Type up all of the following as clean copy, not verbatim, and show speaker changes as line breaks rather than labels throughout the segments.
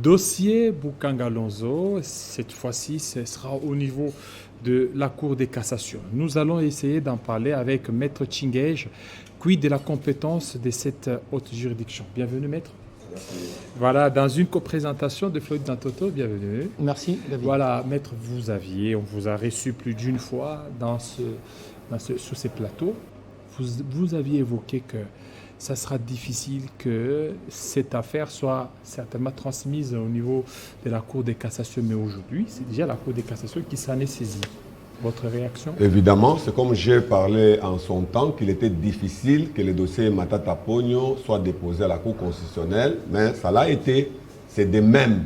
Dossier Boukangalonzo, cette fois-ci, ce sera au niveau de la Cour de cassation. Nous allons essayer d'en parler avec Maître Chingej, quid de la compétence de cette haute juridiction. Bienvenue, Maître.
Merci.
Voilà, dans une coprésentation de Floyd Dantoto, bienvenue.
Merci, David.
Voilà, Maître, on vous a reçu plus d'une fois sur ces plateaux. Vous aviez évoqué que ça sera difficile que cette affaire soit certainement transmise au niveau de la Cour de cassation, mais aujourd'hui, c'est déjà la Cour de cassation qui s'en est saisie. Votre réaction?
Évidemment, c'est comme j'ai parlé en son temps qu'il était difficile que le dossier Matata Pogno soit déposé à la Cour constitutionnelle, mais ça l'a été. C'est de même.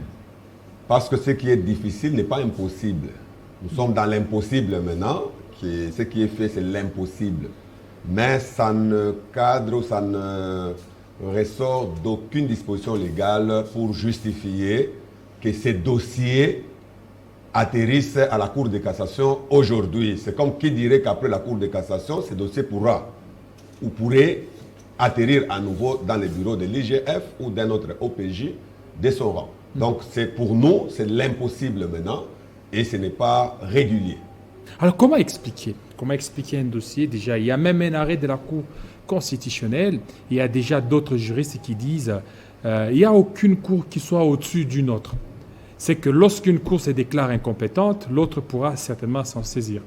Parce que ce qui est difficile n'est pas impossible. Nous sommes dans l'impossible maintenant. Ce qui est fait, c'est l'impossible. Mais ça ne cadre, ça ne ressort d'aucune disposition légale pour justifier que ces dossiers atterrissent à la Cour de cassation aujourd'hui. C'est comme qui dirait qu'après la Cour de cassation, ce dossier pourrait atterrir à nouveau dans les bureaux de l'IGF ou d'un autre OPJ de son rang. Donc pour nous, c'est l'impossible maintenant et ce n'est pas régulier.
Alors comment expliquer un dossier? Déjà, il y a même un arrêt de la Cour constitutionnelle. Il y a déjà d'autres juristes qui disent il n'y a aucune cour qui soit au-dessus d'une autre. C'est que lorsqu'une cour se déclare incompétente, l'autre pourra certainement s'en saisir.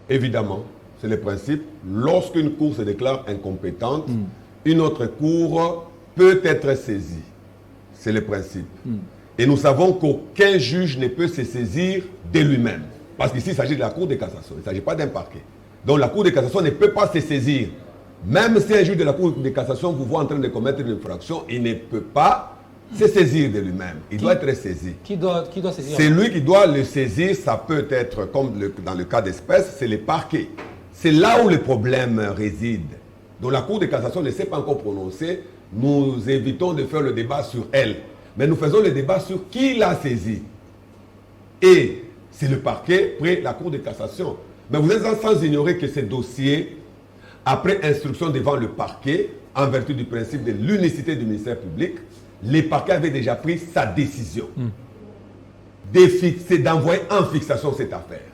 Évidemment, c'est le principe. Lorsqu'une cour se déclare incompétente, une autre cour peut être saisie. C'est le principe. Et nous savons qu'aucun juge ne peut se saisir de lui-même. Parce qu'ici, il s'agit de la Cour de cassation. Il ne s'agit pas d'un parquet. Donc la Cour de cassation ne peut pas se saisir. Même si un juge de la Cour de cassation vous voit en train de commettre une infraction, il ne peut pas se saisir de lui-même. Il doit être saisi.
Qui doit saisir?
C'est lui qui doit le saisir. Ça peut être, comme dans le cas d'espèce, c'est le parquet. C'est là où le problème réside. Donc la Cour de cassation ne s'est pas encore prononcée. Nous évitons de faire le débat sur elle. Mais nous faisons le débat sur qui l'a saisi. Et c'est le parquet près la Cour de cassation. Mais vous êtes sans ignorer que ces dossiers, après instruction devant le parquet, en vertu du principe de l'unicité du ministère public, le parquet avait déjà pris sa décision d'envoyer en fixation cette affaire.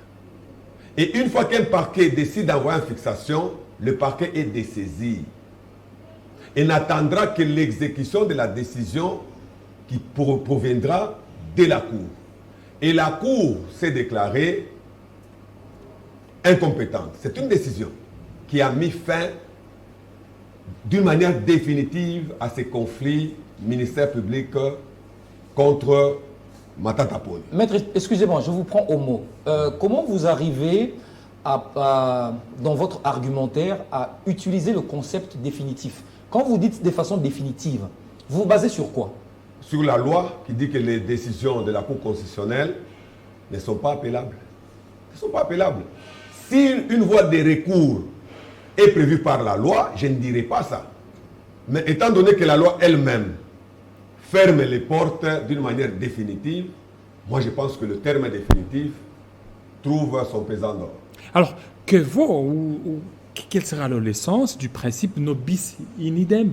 Et une fois qu'un parquet décide d'envoyer en fixation, le parquet est dessaisi et n'attendra que l'exécution de la décision qui proviendra de la Cour. Et la Cour s'est déclarée incompétente. C'est une décision qui a mis fin d'une manière définitive à ces conflits ministère public contre Matata Pogno.
Maître, excusez-moi, je vous prends au mot. Comment vous arrivez, dans votre argumentaire, à utiliser le concept définitif? Quand vous dites de façon définitive, vous vous basez sur quoi?
Sur la loi qui dit que les décisions de la Cour constitutionnelle ne sont pas appellables. Ne sont pas appellables. Si une voie de recours est prévue par la loi, je ne dirai pas ça. Mais étant donné que la loi elle-même ferme les portes d'une manière définitive, moi je pense que le terme définitif trouve son pesant d'or.
Alors, quelle sera l'essence du principe nobis in idem?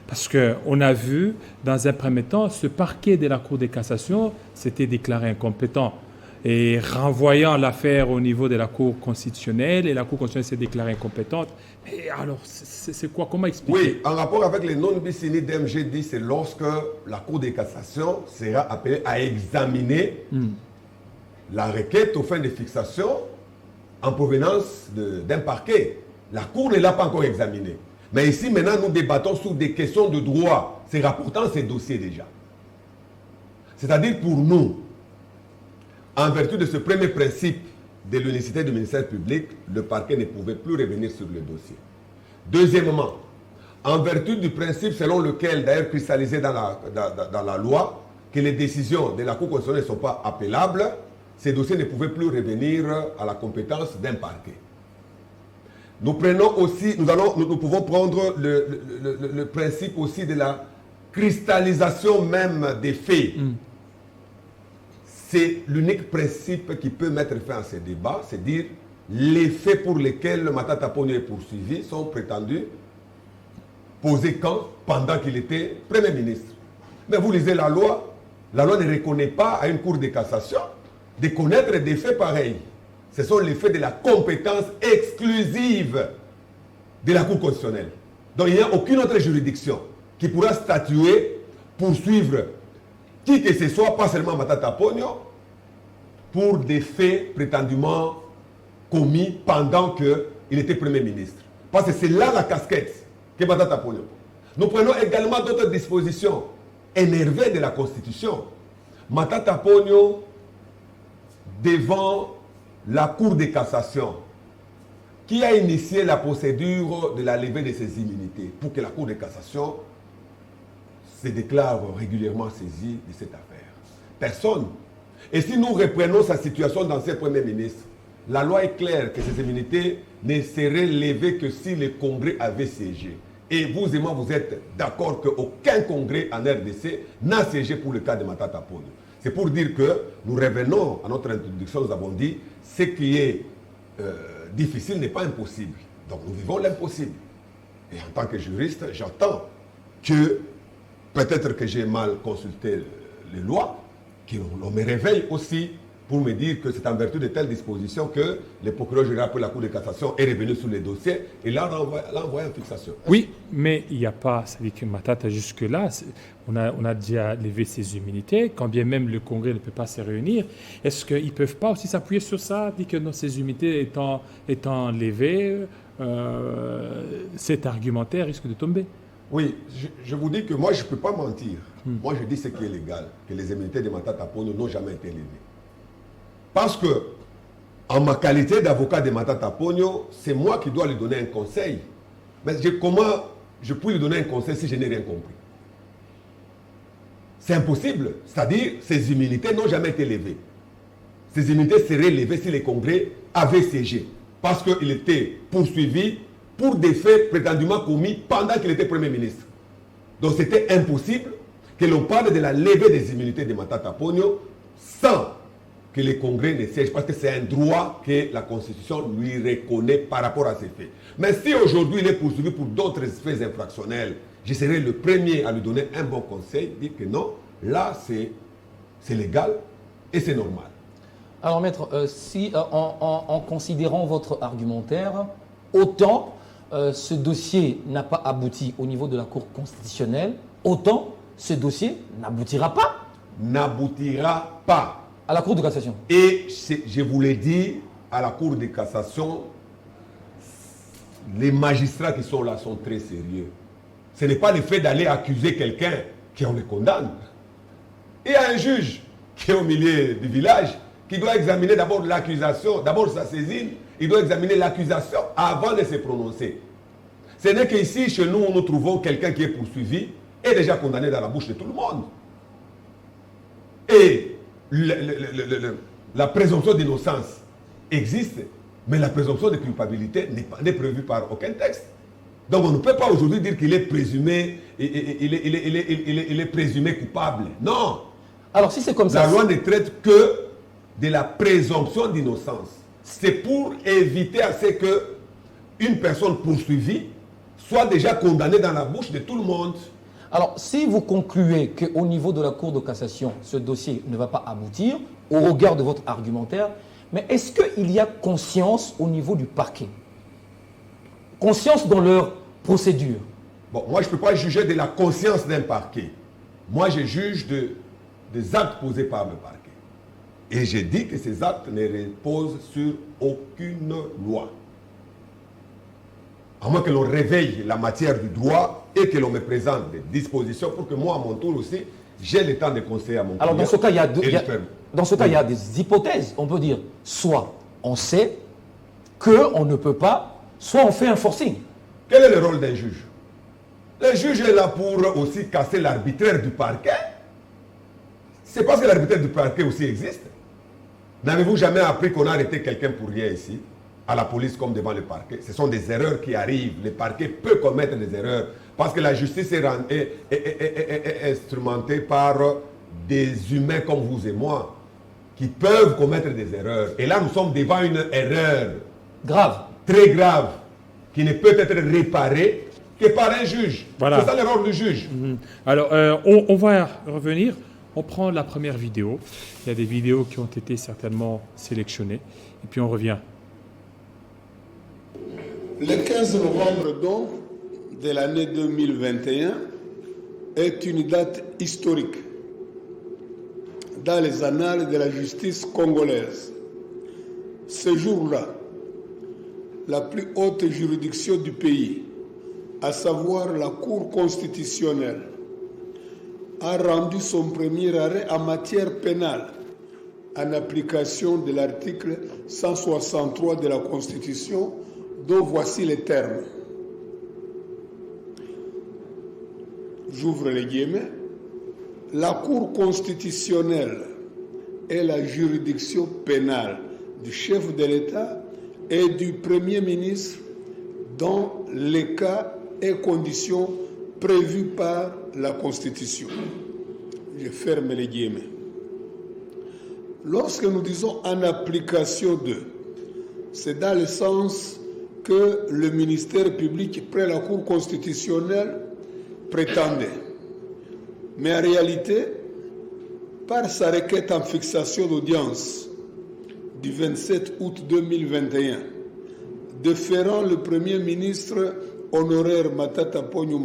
Parce qu'on a vu, dans un premier temps, ce parquet de la Cour de cassation s'était déclaré incompétent. Et renvoyant l'affaire au niveau de la Cour constitutionnelle, et la Cour constitutionnelle s'est déclarée incompétente. Et alors, c'est quoi? Comment expliquer?
Oui, en rapport avec les non-bis in idem, j'ai dit c'est lorsque la Cour de cassation sera appelée à examiner la requête aux fins de fixation en provenance d'un parquet. La Cour ne l'a pas encore examinée. Mais ici, maintenant, nous débattons sur des questions de droit, c'est rapportant ces dossiers déjà. C'est-à-dire pour nous, en vertu de ce premier principe de l'unicité du ministère public, le parquet ne pouvait plus revenir sur le dossier. Deuxièmement, en vertu du principe selon lequel, d'ailleurs cristallisé dans la loi, que les décisions de la Cour constitutionnelle ne sont pas appellables, ces dossiers ne pouvaient plus revenir à la compétence d'un parquet. Nous pouvons prendre le principe aussi de la cristallisation même des faits. C'est l'unique principe qui peut mettre fin à ces débats, c'est dire les faits pour lesquels Matata Pogno est poursuivi sont prétendus posés quand? Pendant qu'il était Premier ministre. Mais vous lisez la loi, La loi ne reconnaît pas à une cour de cassation de connaître des faits pareils. Ce sont les faits de la compétence exclusive de la Cour constitutionnelle. Donc il n'y a aucune autre juridiction qui pourra statuer, poursuivre qui que ce soit, pas seulement Matata Ponyo, pour des faits prétendument commis pendant qu'il était Premier ministre. Parce que c'est là la casquette que Matata Ponyo. Nous prenons également d'autres dispositions énervées de la Constitution. Matata Ponyo, devant la Cour de cassation, qui a initié la procédure de la levée de ses immunités pour que la Cour de cassation se déclare régulièrement saisie de cette affaire. Personne. Et si nous reprenons sa situation d'ancien Premier ministre, la loi est claire que ces immunités ne seraient levées que si le Congrès avait siégé. Et vous et moi, vous êtes d'accord qu'aucun Congrès en RDC n'a siégé pour le cas de Matata Ponyo. C'est pour dire que nous revenons à notre introduction, nous avons dit, ce qui est difficile n'est pas impossible. Donc nous vivons l'impossible. Et en tant que juriste, j'entends que peut-être que j'ai mal consulté les lois, qu'on me réveille aussi pour me dire que c'est en vertu de telles dispositions que le procureur général pour la Cour de cassation est revenu sur les dossiers et l'a envoyé en fixation.
Oui, mais il n'y a pas, ça veut dire que Matata jusque-là, on a déjà levé ses immunités, quand bien même le Congrès ne peut pas se réunir. Est-ce qu'ils ne peuvent pas aussi s'appuyer sur ça, dire que ces immunités étant levées, cet argumentaire risque de tomber?
Oui, je vous dis que moi je ne peux pas mentir. Moi je dis ce qui est légal, que les immunités de Matata Ponyo n'ont jamais été levées. Parce que, en ma qualité d'avocat de Matata Ponyo, c'est moi qui dois lui donner un conseil. Mais comment je peux lui donner un conseil si je n'ai rien compris? C'est impossible. C'est-à-dire, ces immunités n'ont jamais été levées. Ces immunités seraient levées si le Congrès avait siégé. Parce qu'il était poursuivi pour des faits prétendument commis pendant qu'il était Premier ministre. Donc c'était impossible que l'on parle de la levée des immunités de Matata Ponyo sans que le Congrès ne siège, parce que c'est un droit que la Constitution lui reconnaît par rapport à ces faits. Mais si aujourd'hui il est poursuivi pour d'autres faits infractionnels, je serai le premier à lui donner un bon conseil, dire que non, là c'est légal et c'est normal.
Alors maître, si en considérant votre argumentaire, autant ce dossier n'a pas abouti au niveau de la Cour constitutionnelle, autant ce dossier n'aboutira pas.
N'aboutira pas.
À la Cour de cassation.
Et je vous l'ai dit, à la Cour de cassation, les magistrats qui sont là sont très sérieux. Ce n'est pas le fait d'aller accuser quelqu'un qu'on le condamne. Il y a un juge qui est au milieu du village qui doit examiner d'abord l'accusation, d'abord sa saisine, il doit examiner l'accusation avant de se prononcer. Ce n'est qu'ici, chez nous, nous trouvons quelqu'un qui est poursuivi et déjà condamné dans la bouche de tout le monde. Et la présomption d'innocence existe, mais la présomption de culpabilité n'est prévue par aucun texte. Donc on ne peut pas aujourd'hui dire qu'il est présumé, il est présumé coupable. Non.
Alors si c'est comme ça...
La loi ne traite que de la présomption d'innocence. C'est pour éviter à ce que une personne poursuivie soit déjà condamnée dans la bouche de tout le monde.
Alors, si vous concluez qu'au niveau de la Cour de cassation, ce dossier ne va pas aboutir, au regard de votre argumentaire, mais est-ce qu'il y a conscience au niveau du parquet? Conscience dans leur procédure?
Bon, moi, je ne peux pas juger de la conscience d'un parquet. Moi, je juge des actes posés par le parquet. Et j'ai dit que ces actes ne reposent sur aucune loi. À moins que l'on réveille la matière du droit et que l'on me présente des dispositions pour que moi, à mon tour aussi, j'ai le temps de conseiller à mon client.
Alors, dans ce cas, il y a des hypothèses. On peut dire, soit on sait qu'on ne peut pas, soit on fait un forcing.
Quel est le rôle d'un juge? Le juge est là pour aussi casser l'arbitraire du parquet. C'est parce que l'arbitraire du parquet aussi existe. N'avez-vous jamais appris qu'on a arrêté quelqu'un pour rien ici, à la police comme devant le parquet? Ce sont des erreurs qui arrivent. Le parquet peut commettre des erreurs parce que la justice est instrumentée par des humains comme vous et moi qui peuvent commettre des erreurs. Et là, nous sommes devant une erreur
grave,
très grave, qui ne peut être réparée que par un juge.
Voilà.
C'est ça le rôle du juge.
Alors, on va revenir. On prend la première vidéo. Il y a des vidéos qui ont été certainement sélectionnées. Et puis on revient.
Le 15 novembre donc de l'année 2021 est une date historique dans les annales de la justice congolaise. Ce jour-là, la plus haute juridiction du pays, à savoir la Cour constitutionnelle, a rendu son premier arrêt en matière pénale en application de l'article 163 de la Constitution, dont voici les termes. J'ouvre les guillemets. La Cour constitutionnelle est la juridiction pénale du chef de l'État et du Premier ministre dans les cas et conditions prévus par la Constitution. Je ferme les guillemets. Lorsque nous disons en application de, c'est dans le sens que le ministère public près la Cour constitutionnelle prétendait. Mais en réalité, par sa requête en fixation d'audience du 27 août 2021, déférant le Premier ministre honoraire Matata Ponyo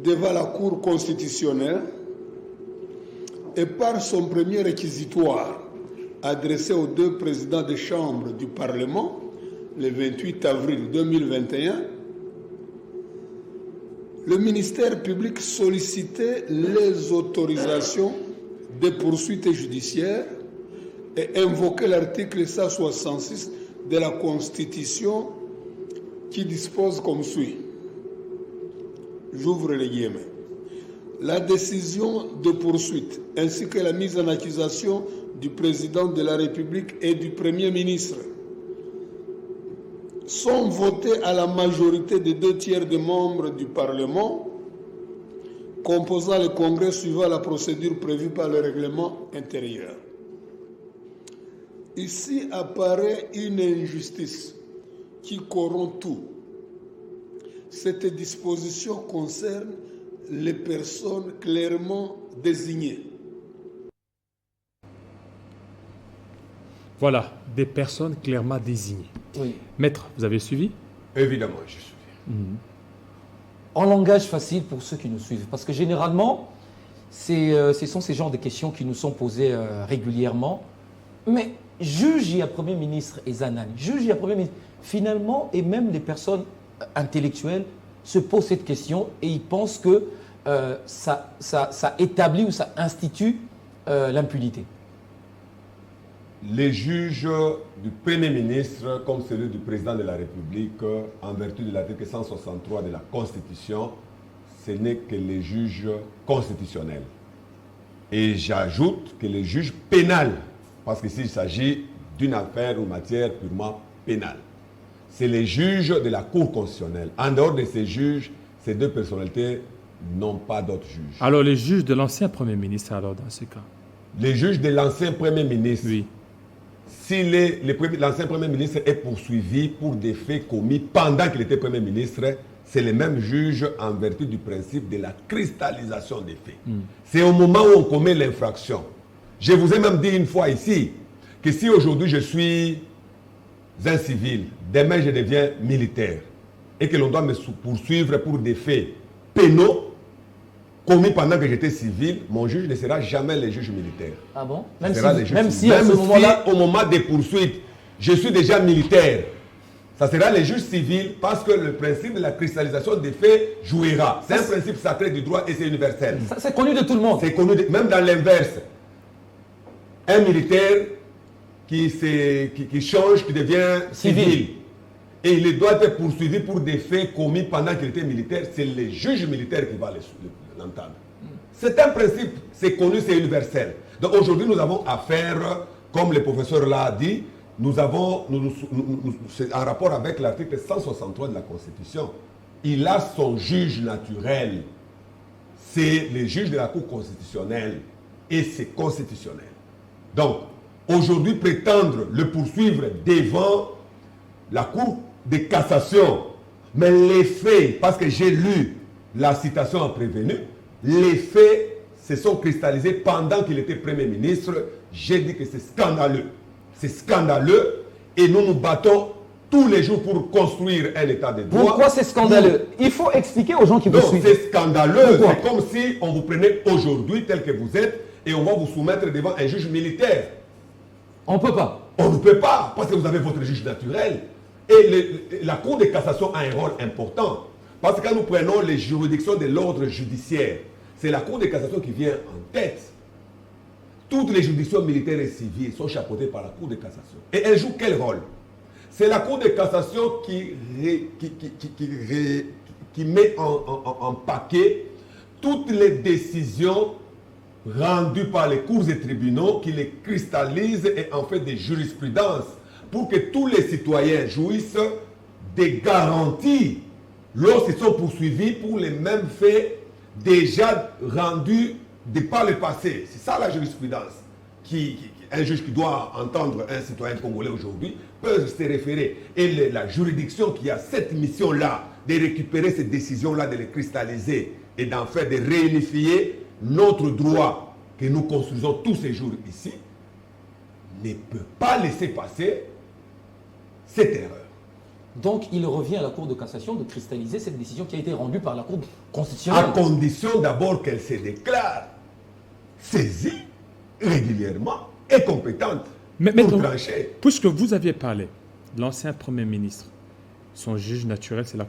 devant la Cour constitutionnelle et par son premier réquisitoire adressé aux deux présidents des chambres du Parlement le 28 avril 2021, le ministère public sollicitait les autorisations des poursuites judiciaires et invoquait l'article 166 de la Constitution qui dispose comme suit. J'ouvre les guillemets. La décision de poursuite ainsi que la mise en accusation du président de la République et du Premier ministre sont votées à la majorité des 2/3 des membres du Parlement composant le Congrès suivant la procédure prévue par le règlement intérieur. Ici apparaît une injustice qui corrompt tout. Cette disposition concerne les personnes clairement désignées.
Voilà, des personnes clairement désignées.
Oui.
Maître, vous avez suivi?
Évidemment, je suis.
En langage facile pour ceux qui nous suivent, parce que généralement, ce sont ces genres de questions qui nous sont posées régulièrement. Mais juge et Premier ministre et Zanani, juge et Premier ministre, finalement, et même les personnes intellectuelles se posent cette question et ils pensent que ça établit ou ça institue l'impunité.
Les juges du Premier ministre, comme celui du Président de la République, en vertu de l'article 163 de la Constitution, ce n'est que les juges constitutionnels. Et j'ajoute que les juges pénals, parce qu'ici il s'agit d'une affaire ou matière purement pénale. C'est les juges de la Cour constitutionnelle. En dehors de ces juges, ces deux personnalités n'ont pas d'autres juges.
Alors les juges de l'ancien Premier ministre, alors dans ce cas?
Les juges de l'ancien Premier ministre,
Oui.
si l'ancien Premier ministre est poursuivi pour des faits commis pendant qu'il était Premier ministre, c'est les mêmes juges en vertu du principe de la cristallisation des faits. C'est au moment où on commet l'infraction. Je vous ai même dit une fois ici que si aujourd'hui je suis un civil, demain je deviens militaire et que l'on doit me poursuivre pour des faits pénaux commis pendant que j'étais civil, mon juge ne sera jamais le juge militaire.
Ah bon?
Même
si à ce moment-là,
au moment des poursuites, je suis déjà militaire, ça sera les juges civils parce que le principe de la cristallisation des faits jouera. C'est un principe sacré du droit et c'est universel.
c'est connu de tout le monde.
C'est connu, même dans l'inverse. Un militaire qui change, qui devient civil, et il doit être poursuivi pour des faits commis pendant qu'il était militaire, c'est le juge militaire qui va l'entendre. C'est un principe, c'est connu, c'est universel. Donc aujourd'hui, nous avons affaire, comme le professeur l'a dit, c'est en rapport avec l'article 163 de la Constitution. Il a son juge naturel. C'est le juge de la Cour constitutionnelle. Et c'est constitutionnel. Donc, aujourd'hui, prétendre le poursuivre devant la Cour de cassation, mais les faits, parce que j'ai lu la citation en prévenu, les faits, se sont cristallisés pendant qu'il était Premier ministre. J'ai dit que c'est scandaleux. C'est scandaleux et nous nous battons tous les jours pour construire un état de droit.
Pourquoi c'est scandaleux? Il faut expliquer aux gens qui vous
Non,
suivent.
c'est scandaleux.
Pourquoi?
C'est comme si on vous prenait aujourd'hui tel que vous êtes et on va vous soumettre devant un juge militaire.
On ne peut pas.
On ne peut pas, parce que vous avez votre juge naturel. Et la Cour de cassation a un rôle important. Parce que quand nous prenons les juridictions de l'ordre judiciaire, c'est la Cour de cassation qui vient en tête. Toutes les juridictions militaires et civiles sont chapeautées par la Cour de cassation. Et elle joue quel rôle? C'est la Cour de cassation qui met en paquet toutes les décisions rendues par les cours et tribunaux, qui les cristallisent et en fait des jurisprudences pour que tous les citoyens jouissent des garanties lorsqu'ils sont poursuivis pour les mêmes faits déjà rendus par le passé. C'est ça la jurisprudence. Un juge qui doit entendre un citoyen congolais aujourd'hui peut se référer. Et la juridiction qui a cette mission-là de récupérer ces décisions-là, de les cristalliser et d'en faire, de réunifier notre droit que nous construisons tous ces jours ici, ne peut pas laisser passer cette erreur.
Donc, il revient à la Cour de cassation de cristalliser cette décision qui a été rendue par la Cour constitutionnelle.
À condition d'abord qu'elle se déclare saisie régulièrement et compétente pour trancher.
Puisque vous aviez parlé de l'ancien Premier ministre, son juge naturel, c'est la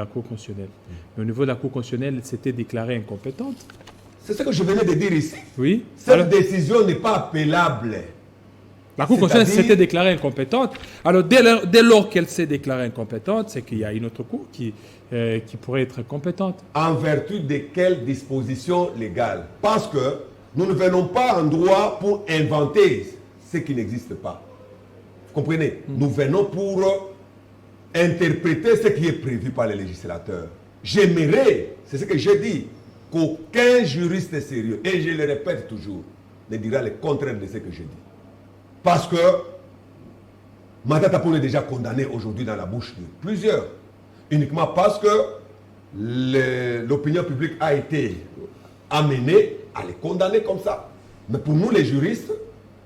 Cour constitutionnelle. Mais au niveau de la Cour constitutionnelle, c'était déclaré incompétente.
C'est ce que je venais de dire ici.
Oui.
Cette décision n'est pas appellable.
La Cour constitutionnelle s'était déclarée incompétente. Alors, dès lors qu'elle s'est déclarée incompétente, c'est qu'il y a une autre Cour qui pourrait être compétente.
En vertu de quelles dispositions légales? Parce que nous ne venons pas en droit pour inventer ce qui n'existe pas. Vous comprenez? Nous venons pour interpréter ce qui est prévu par les législateurs. J'aimerais, c'est ce que j'ai dit, qu'aucun juriste sérieux, et je le répète toujours, ne dira le contraire de ce que j'ai dit. Parce que Matata Pongo est déjà condamné aujourd'hui dans la bouche de plusieurs. Uniquement parce que l'opinion publique a été amenée à les condamner comme ça. Mais pour nous les juristes,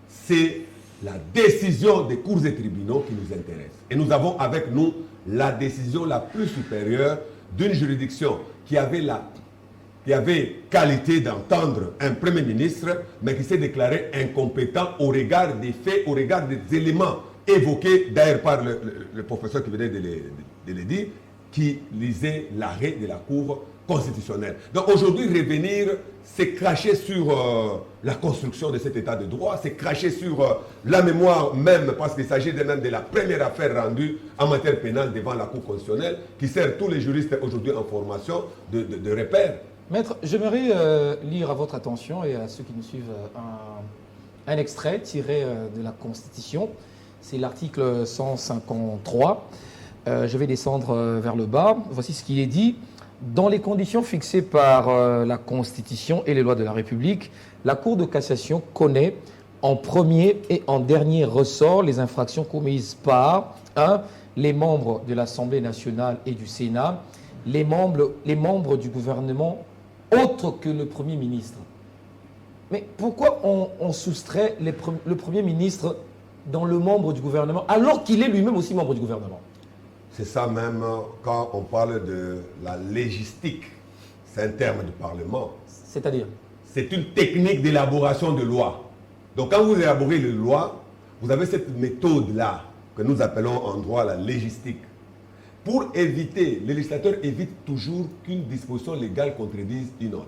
c'est la décision des cours et tribunaux qui nous intéresse. Et nous avons avec nous la décision la plus supérieure d'une juridiction qui avait qualité d'entendre un Premier ministre, mais qui s'est déclaré incompétent au regard des faits, au regard des éléments évoqués d'ailleurs par le professeur qui venait de le dire, qui lisait l'arrêt de la Cour constitutionnelle. Donc aujourd'hui, revenir, c'est cracher sur la construction de cet état de droit, c'est cracher sur la mémoire même, parce qu'il s'agit même de la première affaire rendue en matière pénale devant la Cour constitutionnelle, qui sert tous les juristes aujourd'hui en formation de repères.
Maître, j'aimerais lire à votre attention et à ceux qui nous suivent un extrait tiré de la Constitution. C'est l'article 153. Je vais descendre vers le bas. Voici ce qu'il est dit. Dans les conditions fixées par la Constitution et les lois de la République, la Cour de cassation connaît en premier et en dernier ressort les infractions commises par 1. Les membres de l'Assemblée nationale et du Sénat, les membres du gouvernement autres que le Premier ministre. Mais pourquoi on soustrait le Premier ministre dans le membre du gouvernement alors qu'il est lui-même aussi membre du gouvernement?
C'est ça même quand on parle de la légistique. C'est un terme du Parlement.
C'est-à-dire?
C'est une technique d'élaboration de lois. Donc quand vous élaborez les lois, vous avez cette méthode-là que nous appelons en droit la légistique. Pour éviter, le législateur évite toujours qu'une disposition légale contredise une autre.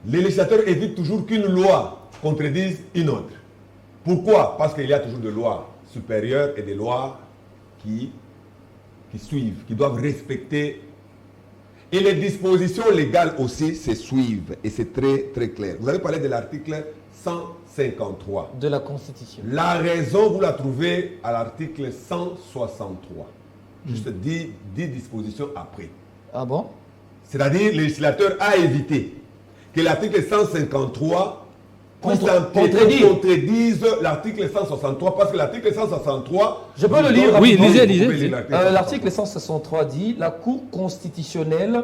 Le législateur évite toujours qu'une loi contredise une autre. Pourquoi? Parce qu'il y a toujours des lois supérieures et des lois qui suivent, qui doivent respecter. Et les dispositions légales aussi se suivent. Et c'est très très clair. Vous avez parlé de l'article 153.
De la Constitution.
La raison, vous la trouvez à l'article 163. Juste 10 dispositions après.
Ah bon?
C'est-à-dire, le législateur a évité que l'article 153 contredise l'article 163, parce que l'article 163...
Je peux le lire?
Oui, lisez.
L'article 163 dit « La Cour constitutionnelle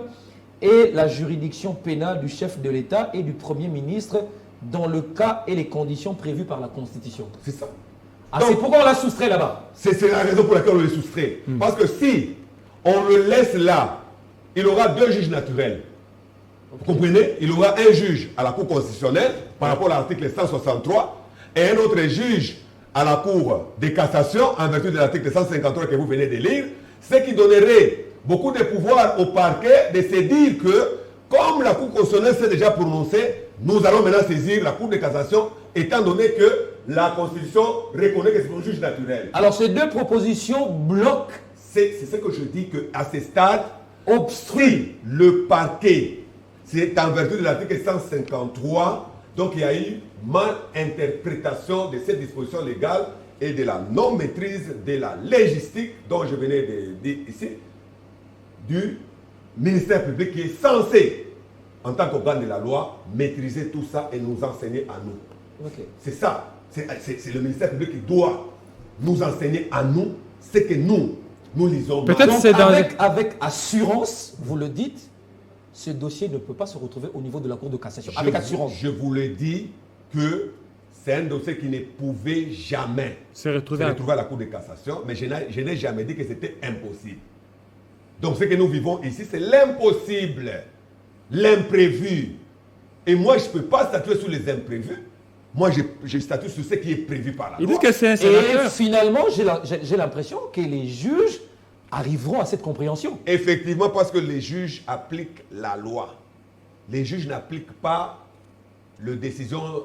et la juridiction pénale du chef de l'État et du Premier ministre dans le cas et les conditions prévues par la Constitution.
C'est ça.
Ah, c'est pourquoi on l'a soustrait là-bas.
C'est la raison pour laquelle on le soustrait. Parce que si on le laisse là, il aura 2 juges naturels. Vous comprenez? Il aura un juge à la Cour constitutionnelle par rapport à l'article 163 et un autre juge à la Cour de cassation en vertu de l'article 153 que vous venez de lire, ce qui donnerait beaucoup de pouvoir au parquet de se dire que, comme la Cour constitutionnelle s'est déjà prononcée, nous allons maintenant saisir la Cour de cassation, étant donné que la Constitution reconnaît que c'est un juge naturel.
Alors ces 2 propositions bloquent.
C'est ce que je dis qu'à ce stade, si le parquet, c'est en vertu de l'article 153, donc il y a eu mal interprétation de cette disposition légale et de la non-maîtrise de la légistique dont je venais de dire ici, du ministère public qui est censé, en tant qu'organe de la loi, maîtriser tout ça et nous enseigner à nous.
Okay.
C'est ça. C'est le ministère public qui doit nous enseigner à nous ce que nous lisons.
Peut-être c'est dans
avec assurance, vous le dites, ce dossier ne peut pas se retrouver au niveau de la Cour de cassation. Avec assurance.
Je vous le dis que c'est un dossier qui ne pouvait jamais
se retrouver
à la Cour de cassation, mais je n'ai jamais dit que c'était impossible. Donc ce que nous vivons ici, c'est l'impossible, l'imprévu. Et moi, je ne peux pas statuer sur les imprévus. Moi, je statue sur ce qui est prévu par la loi.
Il dit que c'est un sénateur.
Et finalement, j'ai l'impression que les juges arriveront à cette compréhension.
Effectivement, parce que les juges appliquent la loi. Les juges n'appliquent pas les décisions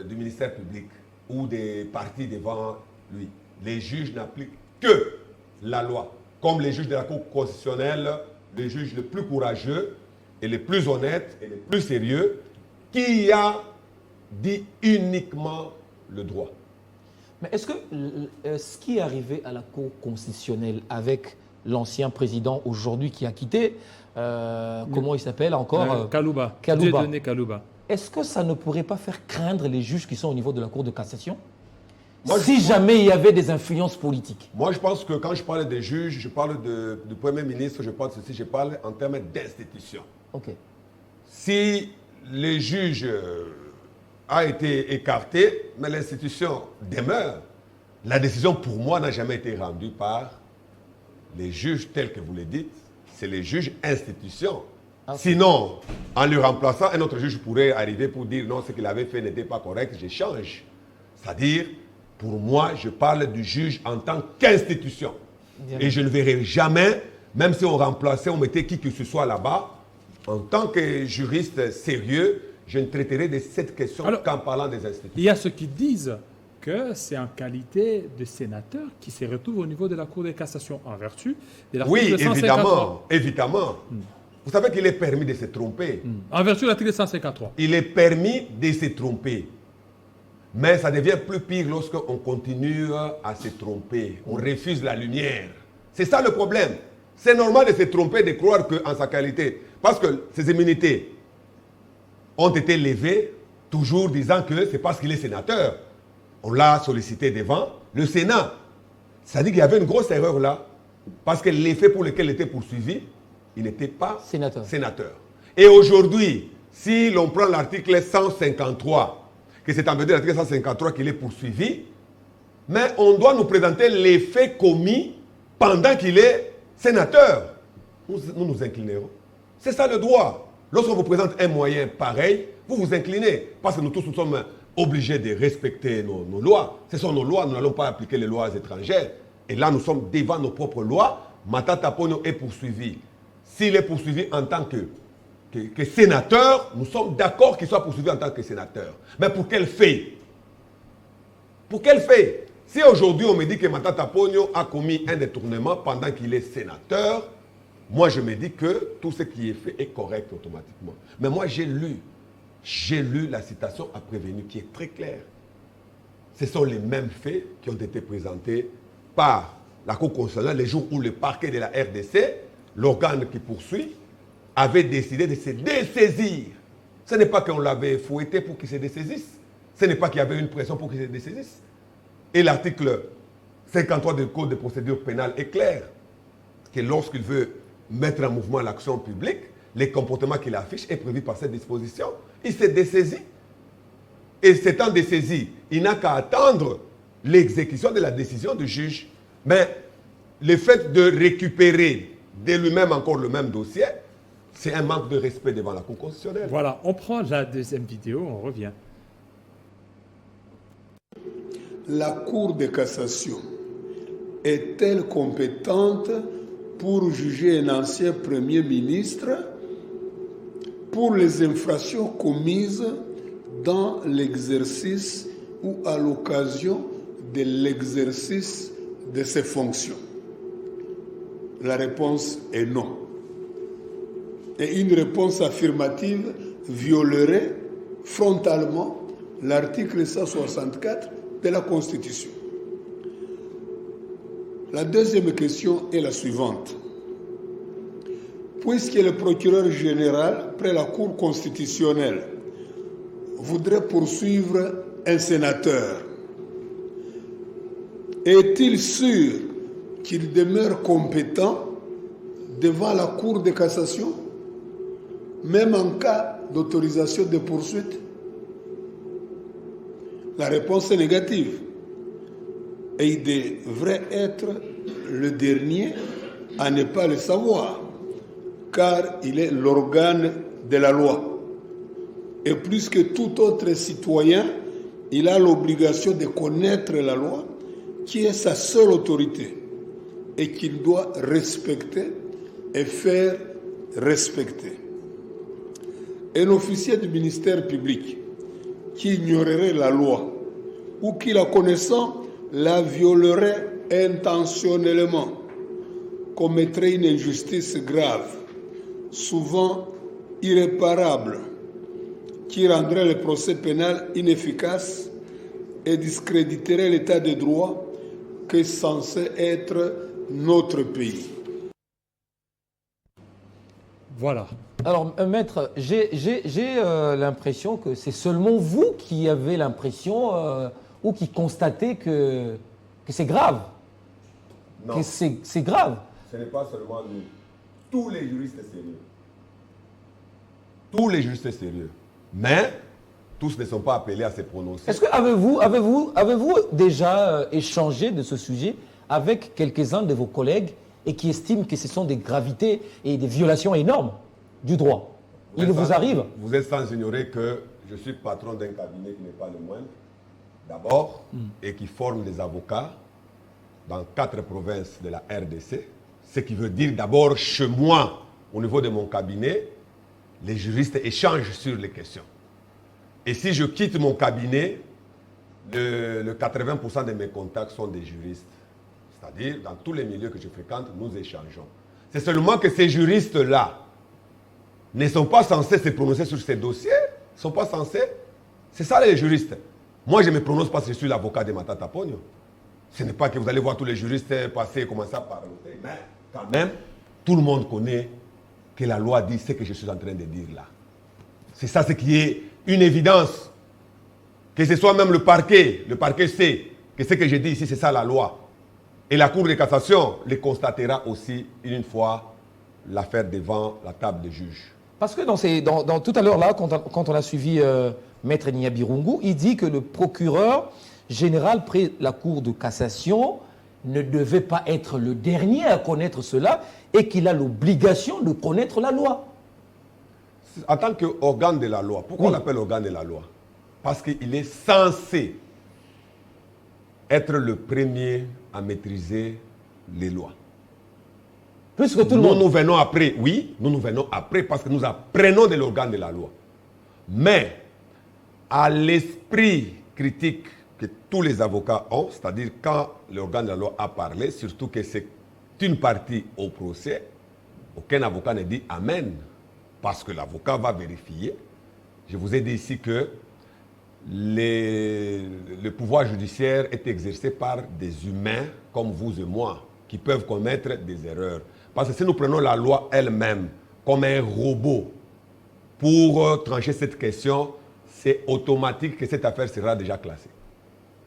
du ministère public ou des partis devant lui. Les juges n'appliquent que la loi. Comme les juges de la Cour constitutionnelle, les juges les plus courageux et les plus honnêtes et les plus sérieux, qui a dit uniquement le droit.
Mais est-ce que ce qui est arrivé à la Cour constitutionnelle avec l'ancien président aujourd'hui qui a quitté, comment il s'appelle encore
Kalouba.
Kalouba.
Kalouba.
Est-ce que ça ne pourrait pas faire craindre les juges qui sont au niveau de la Cour de cassation si jamais il y avait des influences politiques?
Moi, je pense que quand je parle des juges, je parle du Premier ministre, je parle de ceci, je parle en termes d'institution.
Ok.
Si les juges a été écarté, mais l'institution demeure. La décision, pour moi, n'a jamais été rendue par les juges tels que vous le dites. C'est les juges institutions. Okay. Sinon, en le remplaçant, un autre juge pourrait arriver pour dire non, ce qu'il avait fait n'était pas correct, je change. C'est-à-dire, pour moi, je parle du juge en tant qu'institution. Et je ne verrai jamais, même si on remplaçait, on mettait qui que ce soit là-bas, en tant que juriste sérieux, je ne traiterai de cette question qu'en parlant des institutions.
Il y a ceux qui disent que c'est en qualité de sénateur qui se retrouve au niveau de la Cour de cassation en vertu de l'article 153.
Oui, évidemment. Vous savez qu'il est permis de se tromper.
En vertu de l'article 153.
Il est permis de se tromper. Mais ça devient plus pire lorsqu'on continue à se tromper. On refuse la lumière. C'est ça le problème. C'est normal de se tromper, de croire qu'en sa qualité, parce que ces immunités ont été levées, toujours disant que c'est parce qu'il est sénateur. On l'a sollicité devant le Sénat. Ça dit qu'il y avait une grosse erreur là, parce que les faits pour lesquels il était poursuivi, il n'était pas sénateur. Et aujourd'hui, si l'on prend l'article 153, que c'est en vertu de l'article 153 qu'il est poursuivi, mais on doit nous présenter les faits commis pendant qu'il est sénateur. Nous nous inclinerons. C'est ça le droit. Lorsqu'on vous présente un moyen pareil, vous vous inclinez. Parce que nous tous, nous sommes obligés de respecter nos lois. Ce sont nos lois, nous n'allons pas appliquer les lois étrangères. Et là, nous sommes devant nos propres lois. Matata Ponyo est poursuivi. S'il est poursuivi en tant que sénateur, nous sommes d'accord qu'il soit poursuivi en tant que sénateur. Mais pour quel fait? Pour quel fait? Si aujourd'hui on me dit que Matata Ponyo a commis un détournement pendant qu'il est sénateur, moi je me dis que tout ce qui est fait est correct automatiquement. Mais moi j'ai lu la citation à prévenu qui est très claire. Ce sont les mêmes faits qui ont été présentés par la Cour constitutionnelle les jours où le parquet de la RDC, l'organe qui poursuit, avait décidé de se dessaisir. Ce n'est pas qu'on l'avait fouetté pour qu'il se dessaisisse. Ce n'est pas qu'il y avait une pression pour qu'il se dessaisisse. Et l'article 53 du Code de procédure pénale est clair. Que lorsqu'il veut mettre en mouvement l'action publique, les comportements qu'il affiche est prévu par cette disposition. Il s'est dessaisi. Et s'étant dessaisi, il n'a qu'à attendre l'exécution de la décision du juge. Mais le fait de récupérer de lui-même encore le même dossier, c'est un manque de respect devant la Cour constitutionnelle.
Voilà, on prend la deuxième vidéo, on revient.
La Cour de cassation est-elle compétente pour juger un ancien Premier ministre pour les infractions commises dans l'exercice ou à l'occasion de l'exercice de ses fonctions? La réponse est non. Et une réponse affirmative violerait frontalement l'article 164 de la Constitution. La deuxième question est la suivante. Puisque le procureur général, près la Cour constitutionnelle, voudrait poursuivre un sénateur, est-il sûr qu'il demeure compétent devant la Cour de cassation, même en cas d'autorisation de poursuite? La réponse est négative. Et il devrait être le dernier à ne pas le savoir, car il est l'organe de la loi. Et plus que tout autre citoyen, il a l'obligation de connaître la loi, qui est sa seule autorité, et qu'il doit respecter et faire respecter. Un officier du ministère public qui ignorerait la loi ou qui, la connaissant, la violerait intentionnellement, commettrait une injustice grave, souvent irréparable, qui rendrait le procès pénal inefficace et discréditerait l'état de droit qui est censé être notre pays.
Voilà.
Alors, maître, j'ai l'impression que c'est seulement vous qui avez l'impression ou qui constatez que c'est grave.
Non.
Que c'est grave.
Ce n'est pas seulement nous. Tous les juristes sérieux. Tous les juristes sérieux. Mais tous ne sont pas appelés à se prononcer.
Est-ce que avez-vous déjà échangé de ce sujet avec quelques-uns de vos collègues et qui estiment que ce sont des gravités et des violations énormes du droit? Il vous arrive?
Vous êtes sans ignorer que je suis patron d'un cabinet qui n'est pas le moindre, d'abord, et qui forme des avocats dans 4 provinces de la RDC. Ce qui veut dire d'abord, chez moi, au niveau de mon cabinet, les juristes échangent sur les questions. Et si je quitte mon cabinet, le 80% de mes contacts sont des juristes. C'est-à-dire, dans tous les milieux que je fréquente, nous échangeons. C'est seulement que ces juristes-là ne sont pas censés se prononcer sur ces dossiers. Ils ne sont pas censés. C'est ça les juristes. Moi, je ne me prononce pas si je suis l'avocat de Matata Pogno. Ce n'est pas que vous allez voir tous les juristes passer et commencer à parler. Mais quand même, tout le monde connaît que la loi dit ce que je suis en train de dire là. C'est ça ce qui est une évidence. Que ce soit même le parquet sait que ce que je dis ici, c'est ça la loi. Et la Cour de cassation le constatera aussi une fois l'affaire devant la table des juges.
Parce que dans tout à l'heure, là, quand on a suivi Maître Nyabirungu, il dit que le procureur général près la Cour de cassation ne devait pas être le dernier à connaître cela et qu'il a l'obligation de connaître la loi.
En tant qu'organe de la loi, pourquoi on l'appelle organe de la loi? Parce qu'il est censé être le premier à maîtriser les lois.
Puisque tout le monde...
Nous venons après, oui, nous venons après parce que nous apprenons de l'organe de la loi. Mais à l'esprit critique que tous les avocats ont, c'est-à-dire quand l'organe de la loi a parlé, surtout que c'est une partie au procès, aucun avocat ne dit Amen, parce que l'avocat va vérifier. Je vous ai dit ici que le pouvoir judiciaire est exercé par des humains comme vous et moi, qui peuvent commettre des erreurs. Parce que si nous prenons la loi elle-même comme un robot pour trancher cette question, c'est automatique que cette affaire sera déjà classée.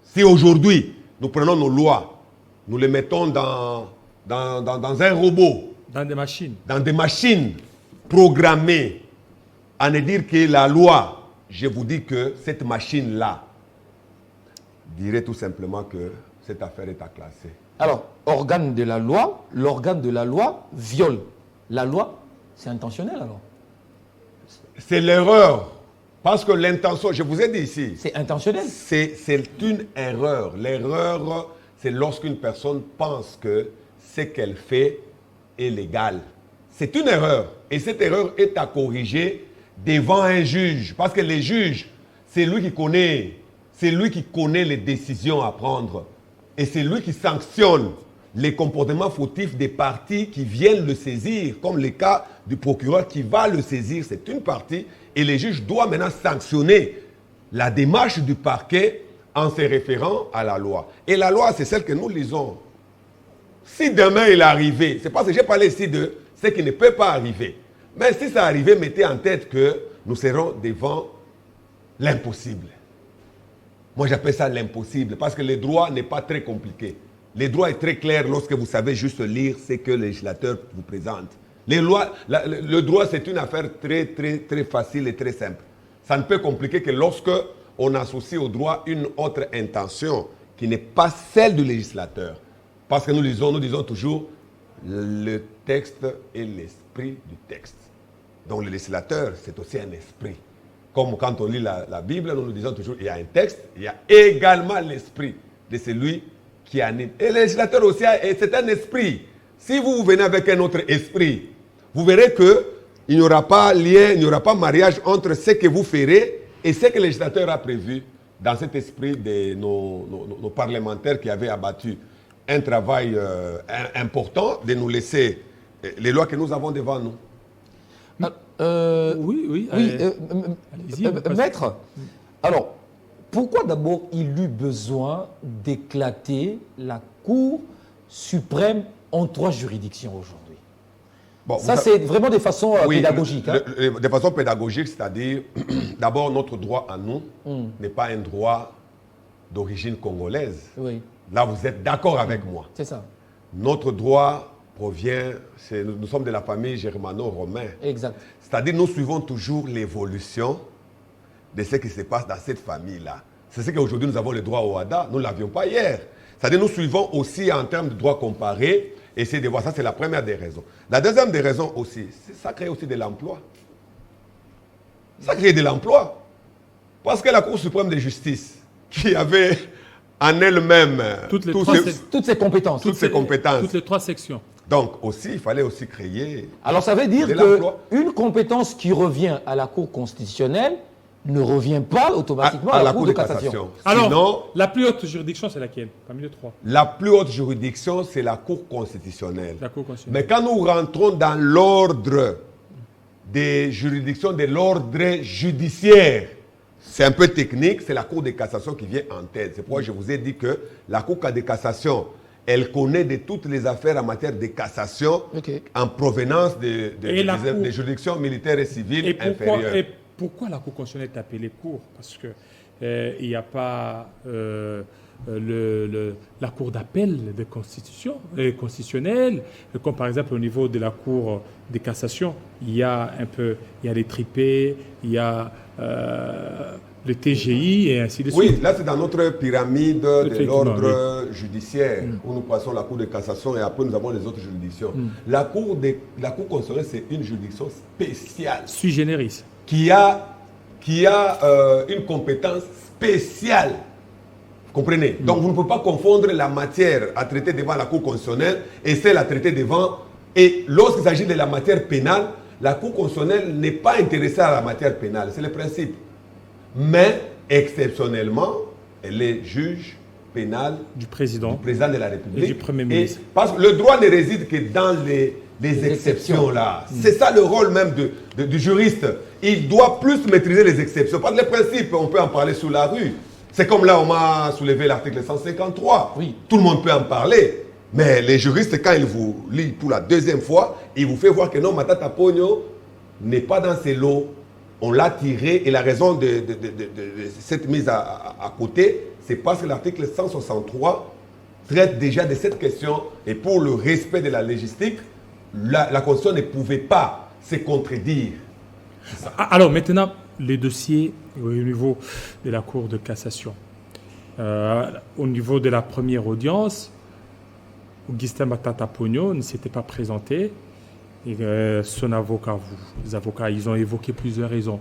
Si aujourd'hui, nous prenons nos lois, nous les mettons dans un robot,
Dans des machines.
dans des machines, programmé à ne dire que la loi, je vous dis que cette machine-là dirait tout simplement que cette affaire est à classer.
Alors, organe de la loi, l'organe de la loi viole. La loi, c'est intentionnel alors?
C'est l'erreur. Parce que l'intention, je vous ai dit ici,
C'est intentionnel?
c'est une erreur. L'erreur, c'est lorsqu'une personne pense que ce qu'elle fait est légal. C'est une erreur. Et cette erreur est à corriger devant un juge. Parce que les juges, c'est lui qui connaît les décisions à prendre. Et c'est lui qui sanctionne les comportements fautifs des parties qui viennent le saisir, comme le cas du procureur qui va le saisir, c'est une partie, et les juges doivent maintenant sanctionner la démarche du parquet en se référant à la loi. Et la loi, c'est celle que nous lisons. Si demain il est arrivé, c'est parce que j'ai parlé ici de ce qui ne peut pas arriver. Mais si ça arrivait, mettez en tête que nous serons devant l'impossible. Moi, j'appelle ça l'impossible, parce que le droit n'est pas très compliqué. Le droit est très clair lorsque vous savez juste lire ce que le législateur vous présente. Le droit, c'est une affaire très, très, très facile et très simple. Ça ne peut compliquer que lorsque on associe au droit une autre intention qui n'est pas celle du législateur. Parce que nous disons toujours le texte et l'esprit du texte. Donc le législateur, c'est aussi un esprit. Comme quand on lit la Bible, nous disons toujours il y a un texte, il y a également l'esprit de celui qui anime. Et le législateur aussi, c'est un esprit. Si vous venez avec un autre esprit, vous verrez qu'il n'y aura pas lien, il n'y aura pas mariage entre ce que vous ferez et ce que le législateur a prévu dans cet esprit de nos parlementaires qui avaient abattu un travail important de nous laisser les lois que nous avons devant nous.
Oui. Allez-y,
maître, alors, pourquoi d'abord il eut besoin d'éclater la Cour suprême en 3 juridictions aujourd'hui? Bon, ça, c'est vraiment de façon pédagogique.
De façon pédagogique, c'est-à-dire, d'abord, notre droit à nous n'est pas un droit d'origine congolaise.
Oui.
Là, vous êtes d'accord avec moi.
C'est ça.
Notre droit provient, nous sommes de la famille germano-romaine.
Exact.
C'est-à-dire, nous suivons toujours l'évolution de ce qui se passe dans cette famille-là. C'est ce qu'aujourd'hui nous avons le droit au HADA, nous ne l'avions pas hier. C'est-à-dire, nous suivons aussi en termes de droit comparé, essayer de voir, ça c'est la première des raisons. La deuxième des raisons aussi, ça crée aussi de l'emploi. Ça crée de l'emploi. Parce que la Cour suprême de justice, qui avait en elle-même
toutes ses compétences.
Toutes les
3 sections.
Donc aussi, il fallait aussi créer.
Alors ça veut dire qu'une compétence qui revient à la Cour constitutionnelle ne revient pas automatiquement à la Cour de cassation.
Alors,
sinon,
la plus haute juridiction, c'est laquelle parmi les 3?
La plus haute juridiction, c'est la Cour constitutionnelle.
La Cour constitutionnelle.
Mais quand nous rentrons dans l'ordre des juridictions de l'ordre judiciaire, c'est un peu technique, c'est la Cour de cassation qui vient en tête. C'est pourquoi je vous ai dit que la Cour de cassation, elle connaît de toutes les affaires en matière de cassation en provenance des juridictions militaires et civiles inférieures.
Et pourquoi la Cour constitutionnelle est appelée Cour? Parce qu'il n'y a pas la Cour d'appel de constitutionnelle, comme par exemple au niveau de la Cour de cassation, il y a les tripés, il y a le TGI et ainsi de suite.
Oui, là c'est dans notre pyramide de l'ordre judiciaire où nous passons la Cour de cassation et après nous avons les autres juridictions. La Cour constitutionnelle, c'est une juridiction spéciale.
Sui generis.
Qui a une compétence spéciale. Vous comprenez? Donc vous ne pouvez pas confondre la matière à traiter devant la Cour constitutionnelle et celle à traiter devant. Et lorsqu'il s'agit de la matière pénale, la Cour constitutionnelle n'est pas intéressée à la matière pénale. C'est le principe. Mais exceptionnellement, elle est juge pénal
du président
de la République
et du Premier ministre.
Parce que le droit ne réside que dans les exceptions là. C'est ça le rôle même du juriste. Il doit plus maîtriser les exceptions. Parce que le principe, on peut en parler sous la rue. C'est comme là, on m'a soulevé l'article 153.
Oui.
Tout le monde peut en parler. Mais les juristes, quand ils vous lisent pour la deuxième fois, ils vous font voir que non, Matata Pogno n'est pas dans ces lots. On l'a tiré et la raison de cette mise à côté, c'est parce que l'article 163 traite déjà de cette question et pour le respect de la légistique, la Constitution ne pouvait pas se contredire.
Alors maintenant, les dossiers au niveau de la Cour de cassation. Au niveau de la première audience, Augustin Matata Pogno ne s'était pas présenté. Et, son avocat, les avocats, ils ont évoqué plusieurs raisons.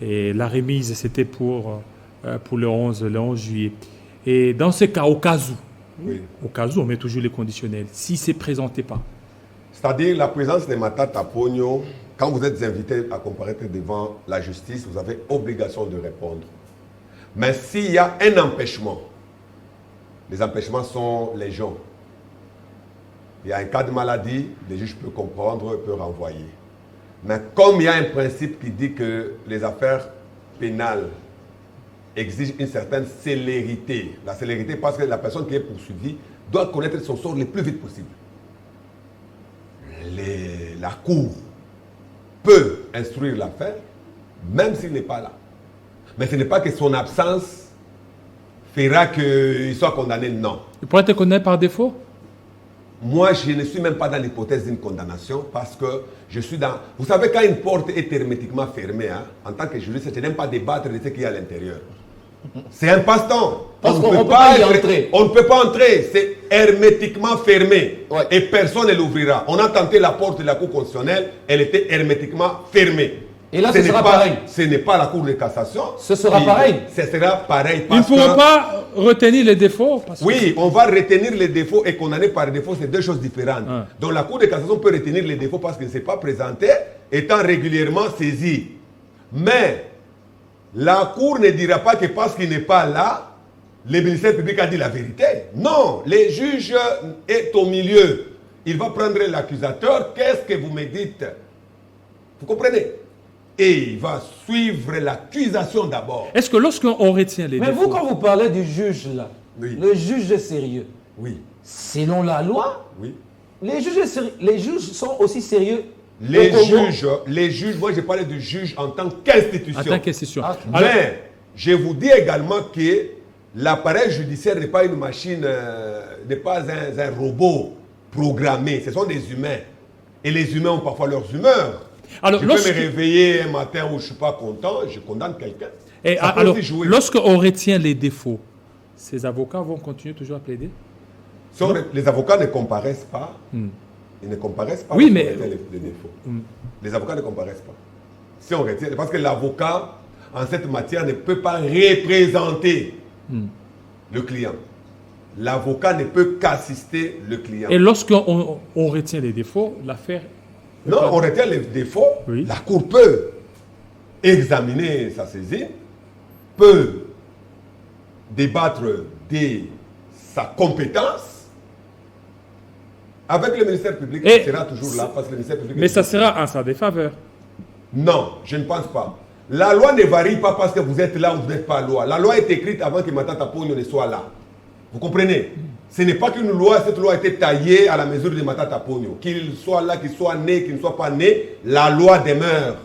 Et la remise, c'était pour le 11 juillet. Et dans ce cas, au cas où, on met toujours les conditionnels. Si c'est présenté pas.
C'est-à-dire la présence de Matata Pogno, quand vous êtes invité à comparaître devant la justice, vous avez obligation de répondre. Mais s'il y a un empêchement, les empêchements sont légion. Il y a un cas de maladie, le juge peut comprendre, peut renvoyer. Mais comme il y a un principe qui dit que les affaires pénales exigent une certaine célérité, la célérité parce que la personne qui est poursuivie doit connaître son sort le plus vite possible. La Cour peut instruire l'affaire, même s'il n'est pas là. Mais ce n'est pas que son absence fera qu'il soit condamné, non.
Il pourrait être condamné par défaut?
Moi, je ne suis même pas dans l'hypothèse d'une condamnation parce que je suis dans... Vous savez, quand une porte est hermétiquement fermée, hein, en tant que juriste, je n'aime pas débattre de ce qu'il y a à l'intérieur. C'est un passe-temps.
Parce qu'on ne peut pas y entrer.
On ne peut pas entrer. C'est hermétiquement fermé.
Ouais.
Et personne ne l'ouvrira. On a tenté la porte de la Cour constitutionnelle, elle était hermétiquement fermée.
Et là, ce sera pareil.
Ce n'est pas la Cour de cassation.
Ce sera pareil.
Ce sera pareil.
Ils ne pourront pas retenir les défauts.
Oui, on va retenir les défauts et condamner par défaut, c'est deux choses différentes. Donc la Cour de cassation peut retenir les défauts parce qu'il ne s'est pas présenté, étant régulièrement saisi. Mais la Cour ne dira pas que parce qu'il n'est pas là, le ministère public a dit la vérité. Non, le juge est au milieu. Il va prendre l'accusateur. Qu'est-ce que vous me dites? Vous comprenez? Et il va suivre l'accusation d'abord.
Est-ce que lorsqu'on retient les défauts...
Mais vous, quand vous parlez du juge, là,
oui.
Le juge est sérieux.
Oui.
Selon la loi,
Oui.
les juges sont aussi sérieux.
Les juges, moi je parlais de juge en tant qu'institution.
En tant qu'institution.
Ah,
Mais je vous dis également que l'appareil judiciaire n'est pas une machine, n'est pas un robot programmé. Ce sont des humains. Et les humains ont parfois leurs humeurs.
Alors,
je peux me réveiller un matin où je ne suis pas content, je condamne quelqu'un.
Et alors, lorsqu'on retient les défauts, ces avocats vont continuer toujours à plaider?
Les avocats ne comparaissent pas. Ils ne comparaissent pas.
Oui, mais...
les défauts. Les avocats ne comparaissent pas. Si on retient, parce que l'avocat, en cette matière, ne peut pas représenter le client. L'avocat ne peut qu'assister le client.
Et lorsqu'on retient les défauts, l'affaire...
Non, on retient les défauts.
Oui.
La Cour peut examiner sa saisine, peut débattre de sa compétence avec le ministère public. Il sera toujours là parce que le ministère public...
Mais ça sera en sa défaveur.
Non, je ne pense pas. La loi ne varie pas parce que vous êtes là ou vous n'êtes pas loi. La loi est écrite avant que Matata Pogno ne soit là. Vous comprenez? Ce n'est pas qu'une loi, cette loi a été taillée à la mesure de Matata Pogno. Qu'il soit là, qu'il soit né, qu'il ne soit pas né, la loi demeure.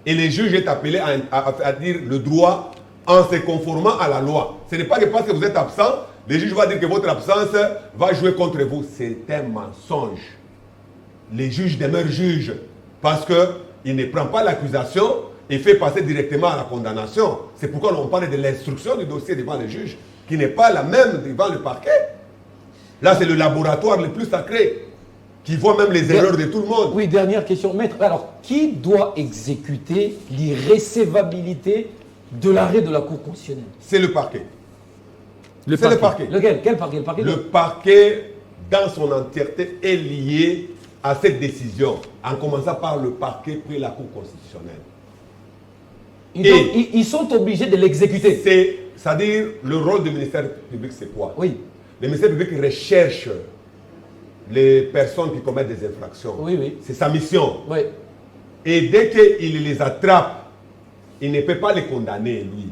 Et le juge est appelé à dire le droit en se conformant à la loi. Ce n'est pas que parce que vous êtes absent, le juge va dire que votre absence va jouer contre vous. C'est un mensonge. Le juge demeure juge parce qu'il ne prend pas l'accusation et fait passer directement à la condamnation. C'est pourquoi on parle de l'instruction du dossier devant le juge, qui n'est pas la même devant le parquet. Là, c'est le laboratoire le plus sacré, qui voit même les erreurs de tout le monde.
Oui, dernière question. Maître, alors, qui doit exécuter l'irrécevabilité de l'arrêt de la Cour constitutionnelle?
C'est le parquet.
Le
parquet. Lequel? Quel parquet?
Le parquet, dans son entièreté, est lié à cette décision, en commençant par le parquet puis la Cour constitutionnelle.
Ils sont obligés de l'exécuter.
C'est-à-dire, le rôle du ministère public, c'est quoi?
Oui.
Le ministère public recherche les personnes qui commettent des infractions.
Oui, oui.
C'est sa mission.
Oui.
Et dès qu'il les attrape, il ne peut pas les condamner, lui.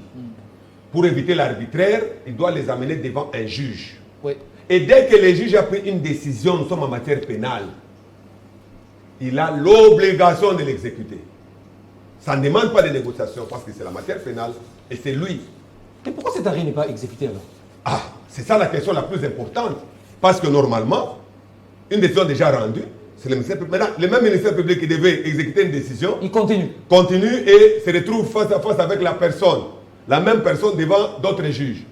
Pour éviter l'arbitraire, il doit les amener devant un juge.
Oui.
Et dès que le juge a pris une décision, nous sommes en matière pénale, il a l'obligation de l'exécuter. Ça ne demande pas de négociation parce que c'est la matière pénale et c'est lui.
Et pourquoi cet arrêt n'est pas exécuté alors?
Ah, c'est ça la question la plus importante. Parce que normalement, une décision déjà rendue, C'est le ministère public. Maintenant, le même ministère public qui devait exécuter une décision
Il continue.
continue et se retrouve face à face avec la personne, la même personne devant d'autres juges.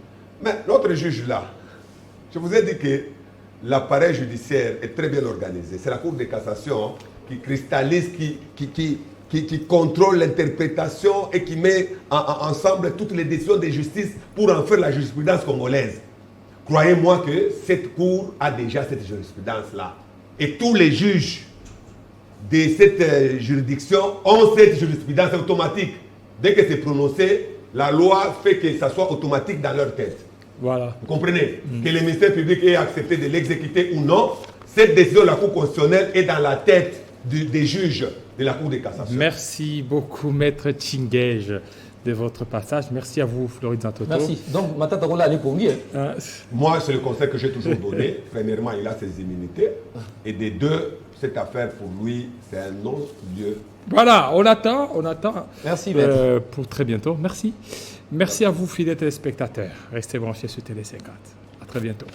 Mais l'autre juge là, je vous ai dit que l'appareil judiciaire est très bien organisé. C'est la Cour de cassation qui cristallise, qui contrôle l'interprétation et qui met ensemble toutes les décisions de justice pour en faire la jurisprudence congolaise. Croyez-moi que cette Cour a déjà cette jurisprudence-là. Et tous les juges de cette juridiction ont cette jurisprudence automatique. Dès que c'est prononcé, la loi fait que ça soit automatique dans leur tête.
Voilà.
Vous comprenez? Que le ministère public ait accepté de l'exécuter ou non, cette décision de la Cour constitutionnelle est dans la tête des juges de la Cour de cassation.
Merci beaucoup, Maître Tchingej, de votre passage. Merci à vous, Floride Zantoto.
Merci. Donc, Matata Rola allait pour lui.
Moi, c'est le conseil que j'ai toujours donné. Premièrement, il a ses immunités. Et de deux, cette affaire, pour lui, c'est un non-lieu.
Voilà, on attend.
Merci, Maître.
Pour très bientôt. Merci. Merci à vous, fidèles téléspectateurs. Restez branchés sur Télé 50. À très bientôt.